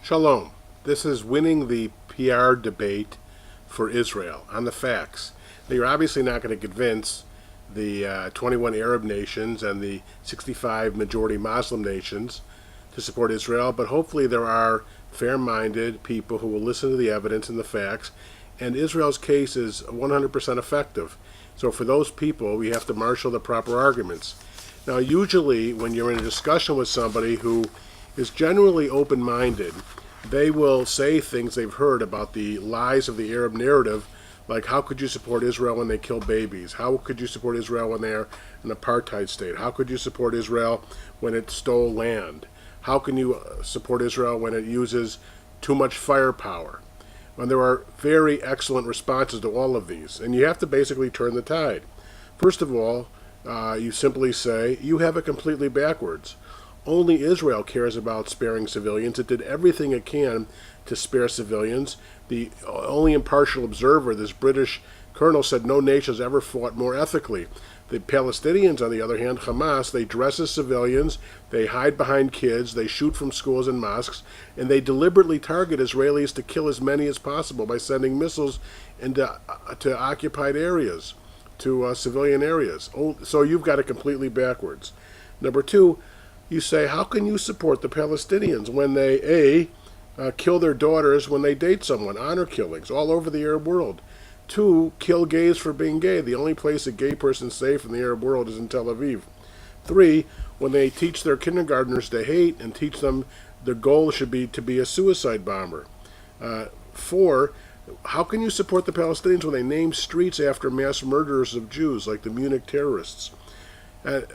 Shalom. This is winning the PR debate for Israel on the facts. Now, you're obviously not going to convince the 21 Arab nations and the 65 majority Muslim nations to support Israel, but hopefully there are fair-minded people who will listen to the evidence and the facts, and Israel's case is 100% effective. So for those people, we have to marshal the proper arguments. Now, usually when you're in a discussion with somebody who is generally open-minded, they will say things they've heard about the lies of the Arab narrative, like how could you support Israel when they kill babies? How could you support Israel when they're an apartheid state? How could you support Israel when it stole land? How can you support Israel when it uses too much firepower? And there are very excellent responses to all of these, and you have to basically turn the tide. First of all, you simply say, you have it completely backwards. Only Israel cares about sparing civilians. It did everything it can to spare civilians. The only impartial observer, this British colonel, said no nation has ever fought more ethically. The Palestinians, on the other hand, Hamas, they dress as civilians, they hide behind kids, they shoot from schools and mosques, and they deliberately target Israelis to kill as many as possible by sending missiles into to occupied areas, to civilian areas. So you've got it completely backwards. Number two, you say, how can you support the Palestinians when they, kill their daughters when they date someone, honor killings all over the Arab world? Two, kill gays for being gay. The only place a gay person's safe in the Arab world is in Tel Aviv. Three, when they teach their kindergartners to hate and teach them their goal should be to be a suicide bomber. Four, how can you support the Palestinians when they name streets after mass murderers of Jews, like the Munich terrorists?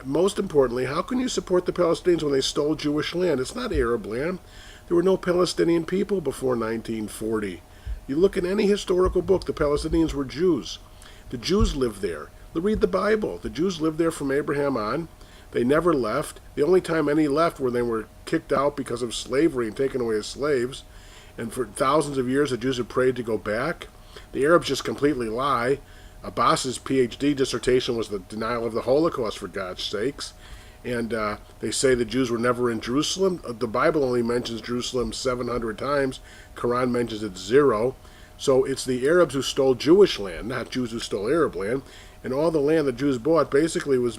Most importantly, how can you support the Palestinians when they stole Jewish land? It's not Arab land. There were no Palestinian people before 1940. You look in any historical book, the Palestinians were Jews. The Jews lived there. Read the Bible. The Jews lived there from Abraham on. They never left. The only time any left when they were kicked out because of slavery and taken away as slaves. And for thousands of years, the Jews have prayed to go back. The Arabs just completely lie. Abbas's PhD dissertation was the denial of the Holocaust, for God's sakes. And they say the Jews were never in Jerusalem. The Bible only mentions Jerusalem 700 times. Quran mentions it 0. So it's the Arabs who stole Jewish land, not Jews who stole Arab land. And all the land the Jews bought basically was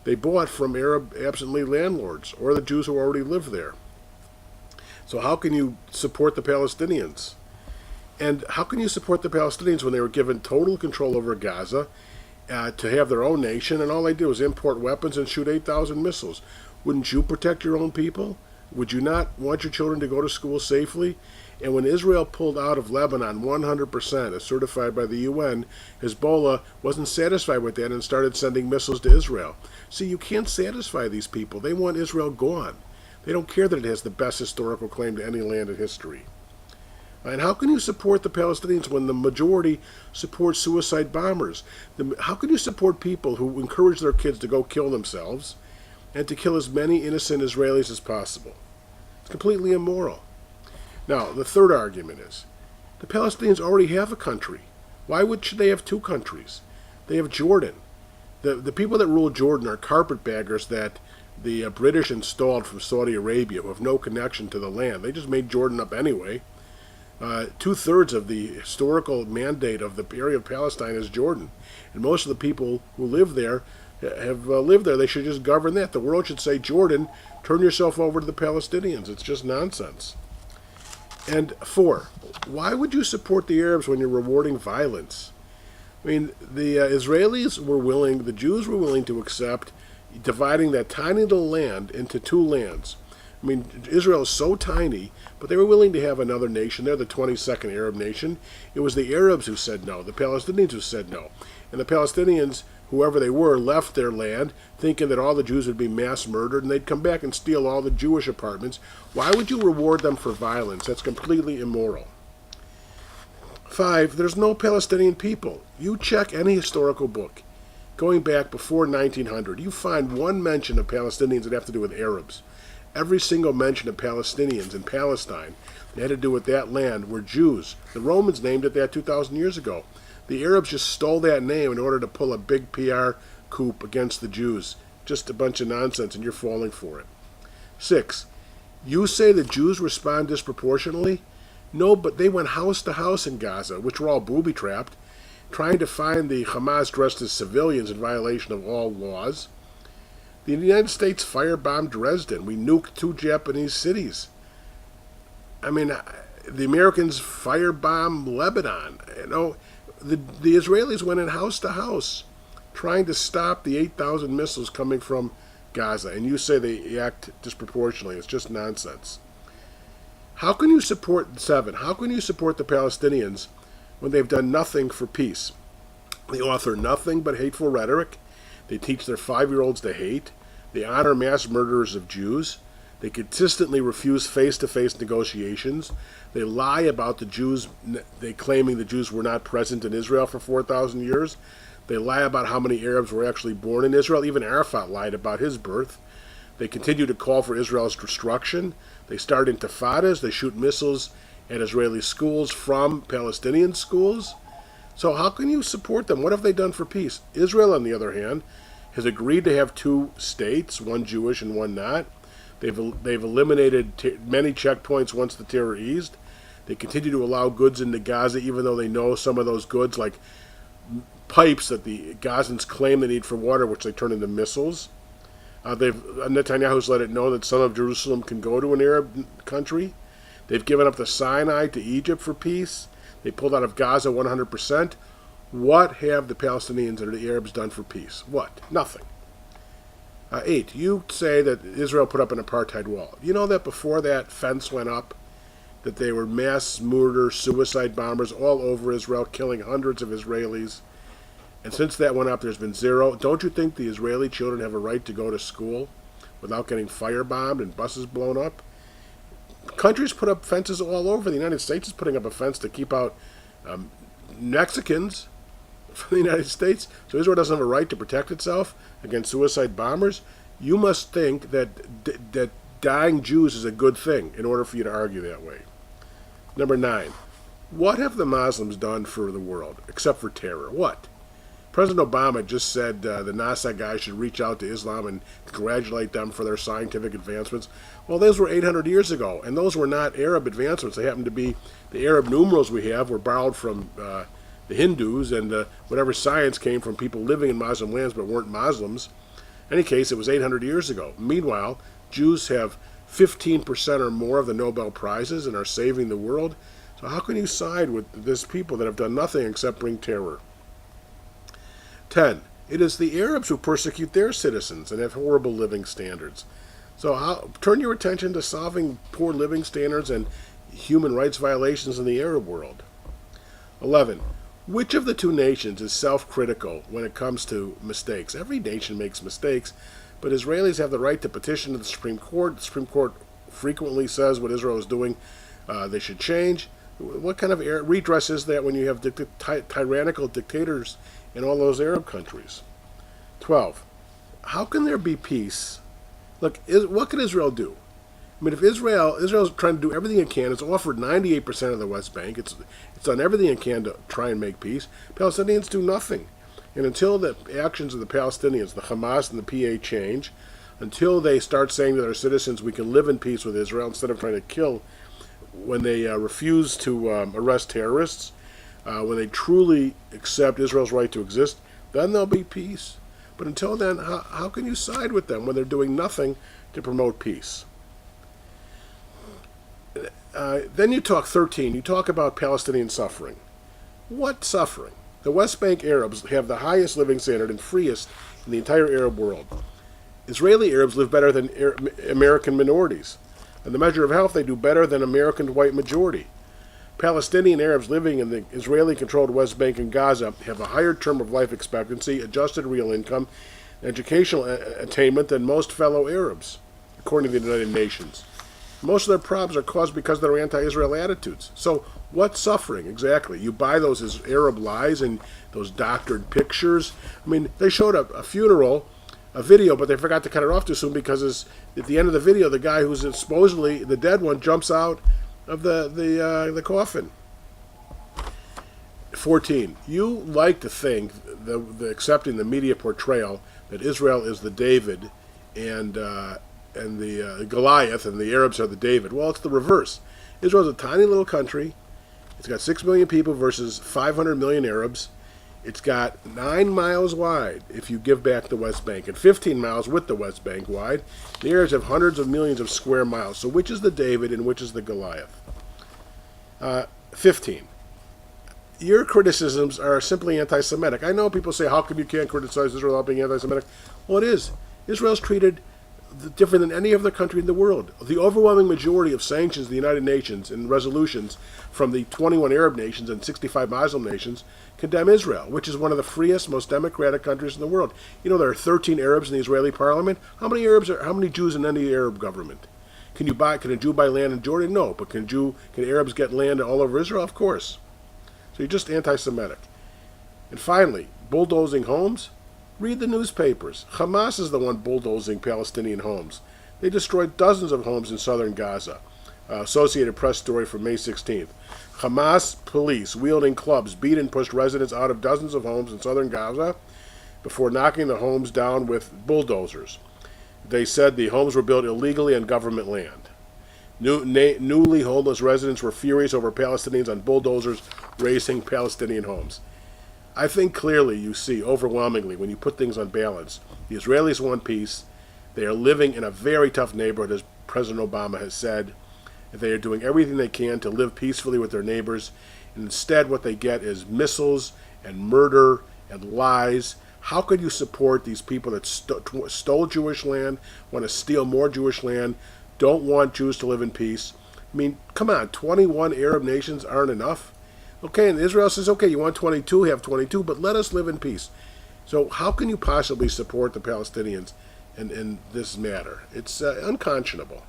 they bought from Arab absentee landlords or the Jews who already lived there. So how can you support the Palestinians? And how can you support the Palestinians when they were given total control over Gaza, to have their own nation, and all they do is import weapons and shoot 8,000 missiles? Wouldn't you protect your own people? Would you not want your children to go to school safely? And when Israel pulled out of Lebanon 100%, as certified by the UN, Hezbollah wasn't satisfied with that and started sending missiles to Israel. See, you can't satisfy these people. They want Israel gone. They don't care that it has the best historical claim to any land in history. And how can you support the Palestinians when the majority support suicide bombers? How can you support people who encourage their kids to go kill themselves and to kill as many innocent Israelis as possible? It's completely immoral. Now, the third argument is, the Palestinians already have a country. Why should they have two countries? They have Jordan. The people that rule Jordan are carpetbaggers that the British installed from Saudi Arabia who have no connection to the land. They just made Jordan up anyway. 2/3 of the historical mandate of the area of Palestine is Jordan. And most of the people who live there have lived there. They should just govern that. The world should say, Jordan, turn yourself over to the Palestinians. It's just nonsense. And four, why would you support the Arabs when you're rewarding violence? I mean, the Israelis were willing, the Jews were willing to accept dividing that tiny little land into two lands. I mean, Israel is so tiny, but they were willing to have another nation. They're the 22nd Arab nation. It was the Arabs who said no, the Palestinians who said no. And the Palestinians, whoever they were, left their land thinking that all the Jews would be mass murdered and they'd come back and steal all the Jewish apartments. Why would you reward them for violence? That's completely immoral. 5, there's no Palestinian people. You check any historical book going back before 1900. You find one mention of Palestinians that have to do with Arabs. Every single mention of Palestinians in Palestine that had to do with that land were Jews. The Romans named it that 2,000 years ago. The Arabs just stole that name in order to pull a big PR coup against the Jews. Just a bunch of nonsense, and you're falling for it. 6, You say the Jews respond disproportionately? No, but they went house to house in Gaza, which were all booby-trapped, trying to find the Hamas dressed as civilians in violation of all laws. The United States firebombed Dresden. We nuked 2 Japanese cities. I mean, the Americans firebombed Lebanon. The Israelis went in house to house trying to stop the 8,000 missiles coming from Gaza, and you say they act disproportionately. It's just nonsense. How can you support How can you support the Palestinians when they've done nothing for peace? They author nothing but hateful rhetoric. They teach their 5-year-olds to hate. They honor mass murderers of Jews. They consistently refuse face-to-face negotiations. They lie about the Jews, they claiming the Jews were not present in Israel for 4,000 years. They lie about how many Arabs were actually born in Israel. Even Arafat lied about his birth. They continue to call for Israel's destruction. They start intifadas. They shoot missiles at Israeli schools from Palestinian schools. So how can you support them? What have they done for peace? Israel, on the other hand, has agreed to have 2 states, one Jewish and one not. They've eliminated many checkpoints once the terror eased. They continue to allow goods into Gaza, even though they know some of those goods, like pipes that the Gazans claim they need for water, which they turn into missiles. Netanyahu's let it know that some of Jerusalem can go to an Arab country. They've given up the Sinai to Egypt for peace. They pulled out of Gaza 100%. What have the Palestinians and the Arabs done for peace? What? Nothing. 8. You say that Israel put up an apartheid wall. You know that before that fence went up, that they were mass murder, suicide bombers all over Israel, killing hundreds of Israelis. And since that went up, there's been 0. Don't you think the Israeli children have a right to go to school without getting firebombed and buses blown up? Countries put up fences all over. The United States is putting up a fence to keep out Mexicans from the United States. So Israel doesn't have a right to protect itself against suicide bombers. You must think that dying Jews is a good thing in order for you to argue that way. Number 9. What have the Muslims done for the world, except for terror? What? President Obama just said the NASA guys should reach out to Islam and congratulate them for their scientific advancements. Well, those were 800 years ago, and those were not Arab advancements. They happened to be the Arab numerals we have were borrowed from the Hindus, and whatever science came from people living in Muslim lands but weren't Muslims. In any case, it was 800 years ago. Meanwhile, Jews have 15% or more of the Nobel Prizes and are saving the world. So how can you side with these people that have done nothing except bring terror? 10. It is the Arabs who persecute their citizens and have horrible living standards. So turn your attention to solving poor living standards and human rights violations in the Arab world. 11. Which of the 2 nations is self-critical when it comes to mistakes? Every nation makes mistakes, but Israelis have the right to petition to the Supreme Court. The Supreme Court frequently says what Israel is doing they should change. What kind of redress is that when you have tyrannical dictators in all those Arab countries? 12. How can there be peace? Look, what can Israel do? I mean, if Israel's trying to do everything it can. It's offered 98% of the West Bank. It's done everything it can to try and make peace. Palestinians do nothing. And until the actions of the Palestinians, the Hamas and the PA change, until they start saying to their citizens, we can live in peace with Israel instead of trying to kill, when they refuse to arrest terrorists, when they truly accept Israel's right to exist, then there'll be peace. But until then, how can you side with them when they're doing nothing to promote peace? Then you talk 13. You talk about Palestinian suffering. What suffering? The West Bank Arabs have the highest living standard and freest in the entire Arab world. Israeli Arabs live better than American minorities. In the measure of health, they do better than American white majority. Palestinian Arabs living in the Israeli-controlled West Bank and Gaza have a higher term of life expectancy, adjusted real income, and educational attainment than most fellow Arabs, according to the United Nations. Most of their problems are caused because of their anti-Israel attitudes. So what suffering exactly? You buy those as Arab lies and those doctored pictures. I mean, they showed a funeral, a video, but they forgot to cut it off too soon because at the end of the video, the guy who's supposedly the dead one jumps out of the coffin. 14. You like to think, accepting the media portrayal, that Israel is the David and Goliath, and the Arabs are the David. Well, it's the reverse. Israel's a tiny little country. It's got 6 million people versus 500 million Arabs. It's got 9 miles wide if you give back the West Bank, and 15 miles with the West Bank wide. The Arabs have hundreds of millions of square miles. So which is the David and which is the Goliath? 15. Your criticisms are simply anti-Semitic. I know people say, how come you can't criticize Israel without being anti-Semitic? Well, it is. Israel's treated different than any other country in the world. The overwhelming majority of sanctions of the United Nations and resolutions from the 21 Arab nations and 65 Muslim nations condemn Israel, which is one of the freest, most democratic countries in the world. You know, there are 13 Arabs in the Israeli parliament. How many Jews in any Arab government? Can a Jew buy land in Jordan? No. But can Arabs get land all over Israel? Of course. So you're just anti-Semitic. And finally, bulldozing homes? Read the newspapers. Hamas is the one bulldozing Palestinian homes. They destroyed dozens of homes in southern Gaza. Associated Press story from May 16th. Hamas police wielding clubs beat and pushed residents out of dozens of homes in southern Gaza before knocking the homes down with bulldozers. They said the homes were built illegally on government land. Newly homeless residents were furious over Palestinians on bulldozers razing Palestinian homes. I think clearly you see, overwhelmingly, when you put things on balance, the Israelis want peace. They are living in a very tough neighborhood, as President Obama has said. They are doing everything they can to live peacefully with their neighbors. And instead, what they get is missiles and murder and lies. How could you support these people that stole Jewish land, want to steal more Jewish land, don't want Jews to live in peace? I mean, come on, 21 Arab nations aren't enough? Okay, and Israel says, okay, you want 22, have 22, but let us live in peace. So how can you possibly support the Palestinians in this matter? It's unconscionable.